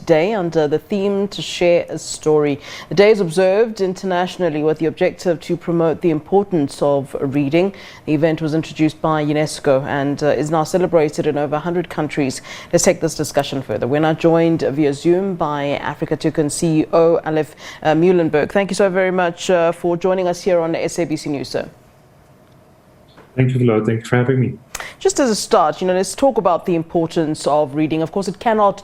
Day under the theme To Share a Story. The day is observed internationally with the objective to promote the importance of reading. The event was introduced by UNESCO and is now celebrated in over 100 countries. Let's take this discussion further. We're now joined via Zoom by Africa Toucan CEO Alef Meulenberg. Thank you so very much for joining us here on SABC News, sir. Thank you, Flo. Thank you for having me. Just as a start, let's talk about the importance of reading. Of course, it cannot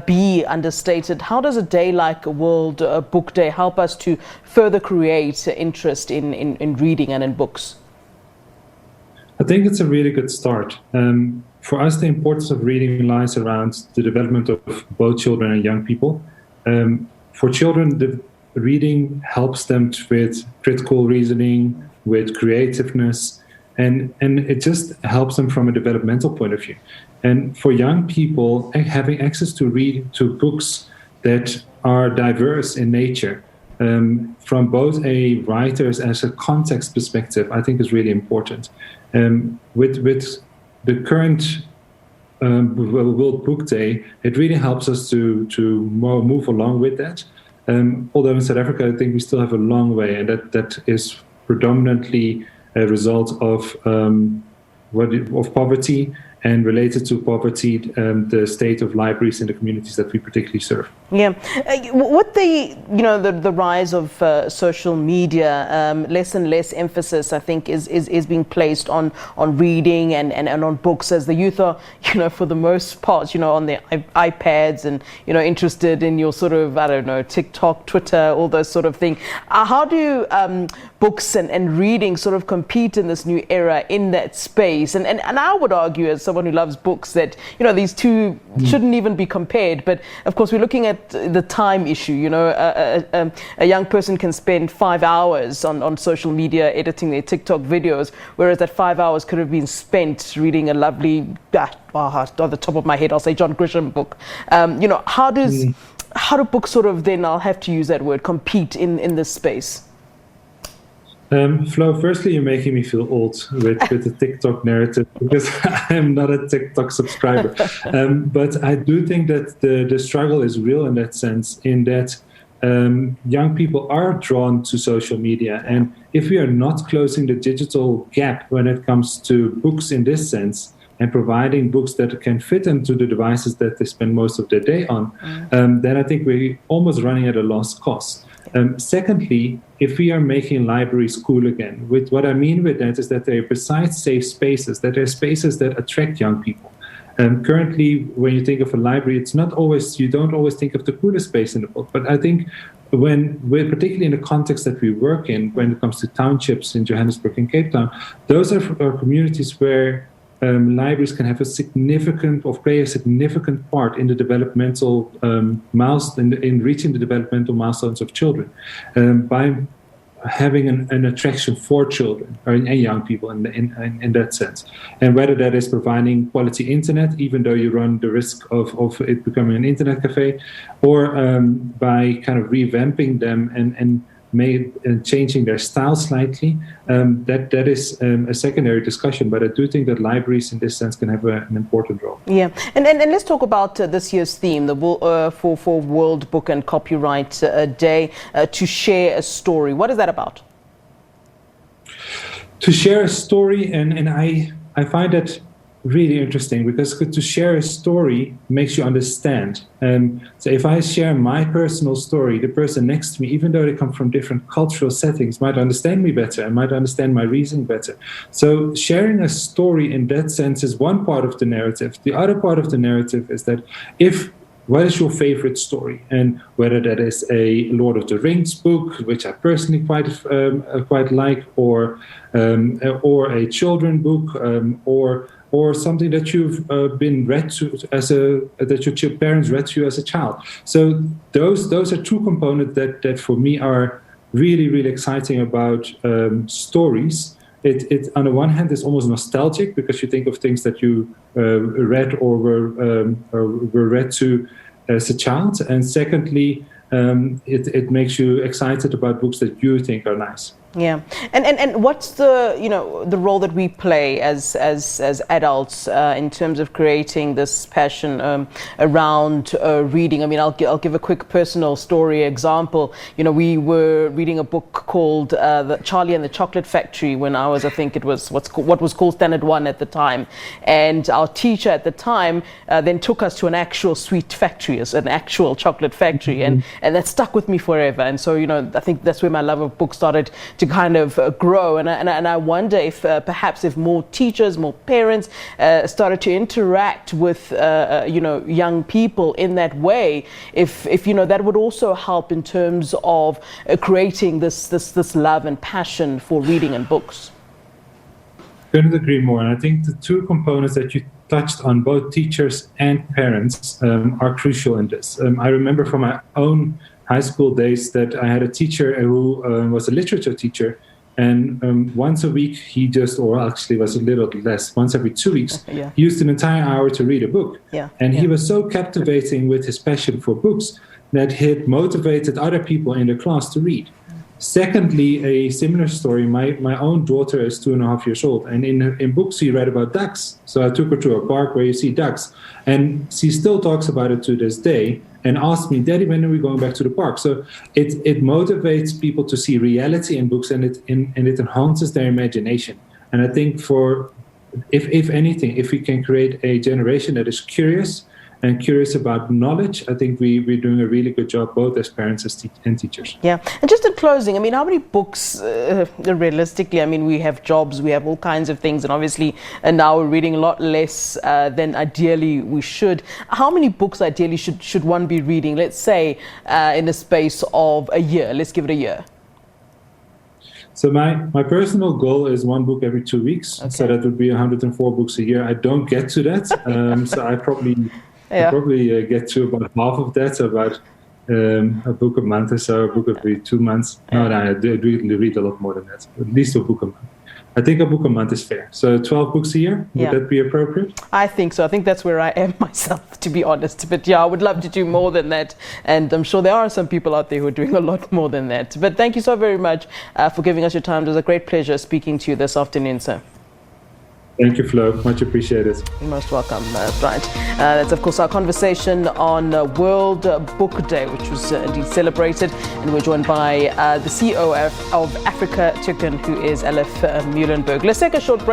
be understated. How does a day like World Book Day help us to further create interest in reading and in books? I think it's a really good start. For us, the importance of reading lies around the development of both children and young people. For children, the reading helps them with critical reasoning, with creativeness, and it just helps them from a developmental point of view. And for young people, having access to books that are diverse in nature, from both a writer's as a context perspective, I think is really important. With the current World Book Day, it really helps us to move along with that. Although in South Africa, I think we still have a long way, and that is predominantly a result of poverty, and related to poverty, the state of libraries in the communities that we particularly serve. Yeah, with the rise of social media, less and less emphasis, I think, is being placed on reading and on books, as the youth are, for the most part, on their iPads and interested in your sort of, I don't know, TikTok, Twitter, all those sort of things. How do books and reading sort of compete in this new era in that space? And I would argue, as someone who loves books, that these two shouldn't even be compared. But of course, we're looking at the time issue. A young person can spend 5 hours on social media editing their TikTok videos, whereas that 5 hours could have been spent reading a lovely, on the top of my head, I'll say John Grisham book. How do books sort of then, I'll have to use that word, compete in this space? Flo, firstly, you're making me feel old with the TikTok narrative, because I'm not a TikTok subscriber. But I do think that the struggle is real in that sense, in that young people are drawn to social media. And if we are not closing the digital gap when it comes to books in this sense, and providing books that can fit into the devices that they spend most of their day on, then I think we're almost running at a lost cause. Secondly, if we are making libraries cool again, what I mean with that is that they are, besides safe spaces, that they're spaces that attract young people. Currently, when you think of a library, you don't always think of the coolest space in the book. But I think when we're particularly in the context that we work in, when it comes to townships in Johannesburg and Cape Town, those are communities where libraries can have play a significant part in the developmental in reaching the developmental milestones of children, by having an attraction for children and young people in that sense. And whether that is providing quality internet, even though you run the risk of it becoming an internet cafe, or by kind of revamping them and changing their style slightly, that is a secondary discussion. But I do think that libraries in this sense can have an important role. Yeah, and let's talk about this year's theme, for World Book and Copyright Day, To Share a Story. What is that about? To share a story, and I find that really interesting, because to share a story makes you understand. So if I share my personal story, the person next to me, even though they come from different cultural settings, might understand me better and might understand my reasoning better. So sharing a story in that sense is one part of the narrative. The other part of the narrative is that what is your favorite story? And whether that is a Lord of the Rings book, which I personally quite like, or a children book, or something that you've been read to that your parents read to you as a child. So those are two components that for me are really, really exciting about stories. It on the one hand is almost nostalgic, because you think of things that you read or were read to as a child, and secondly, it makes you excited about books that you think are nice. Yeah, and what's the the role that we play as adults in terms of creating this passion around reading? I mean, I'll give a quick personal story example. We were reading a book called the Charlie and the Chocolate Factory when I was, I think it was what was called Standard 1 at the time, and our teacher at the time then took us to an actual sweet factory, an actual chocolate factory, and that stuck with me forever. And so I think that's where my love of books started to kind of grow, and I wonder if perhaps if more teachers, more parents started to interact with young people in that way, if that would also help in terms of creating this love and passion for reading and books. Couldn't agree more. And I think the two components that you touched on, both teachers and parents, are crucial in this. I remember from my own high school days that I had a teacher who was a literature teacher, and once a week or actually was a little less, once every 2 weeks, yeah. he used an entire hour to read a book. Yeah. And he was so captivating with his passion for books that he motivated other people in the class to read. Secondly, a similar story, my own daughter is 2.5 years old, and in books she read about ducks. So I took her to a park where you see ducks, and she still talks about it to this day and asked me, "Daddy, when are we going back to the park?" So it motivates people to see reality in books, and it enhances their imagination. And I think if anything, if we can create a generation that is curious and curious about knowledge, I think we're doing a really good job, both as parents and teachers. Yeah, and just in closing, I mean, how many books, realistically, I mean, we have jobs, we have all kinds of things, and obviously, and now we're reading a lot less than ideally we should. How many books ideally should one be reading, let's say, in the space of a year? Let's give it a year. So my personal goal is 1 book every 2 weeks. Okay. So that would be 104 books a year. I don't get to that, so I probably get to about half of that, so about a book a month or so, a book every 2 months. No, I do read a lot more than that, at least a book a month. I think a book a month is fair. So 12 books a year, would that be appropriate? I think so. I think that's where I am myself, to be honest. But yeah, I would love to do more than that. And I'm sure there are some people out there who are doing a lot more than that. But thank you so very much for giving us your time. It was a great pleasure speaking to you this afternoon, sir. Thank you, Flo. Much appreciated. You're most welcome, Brian. That's, of course, our conversation on World Book Day, which was indeed celebrated. And we're joined by the CEO of Africa Chicken, who is Alef Meulenberg. Let's take a short break.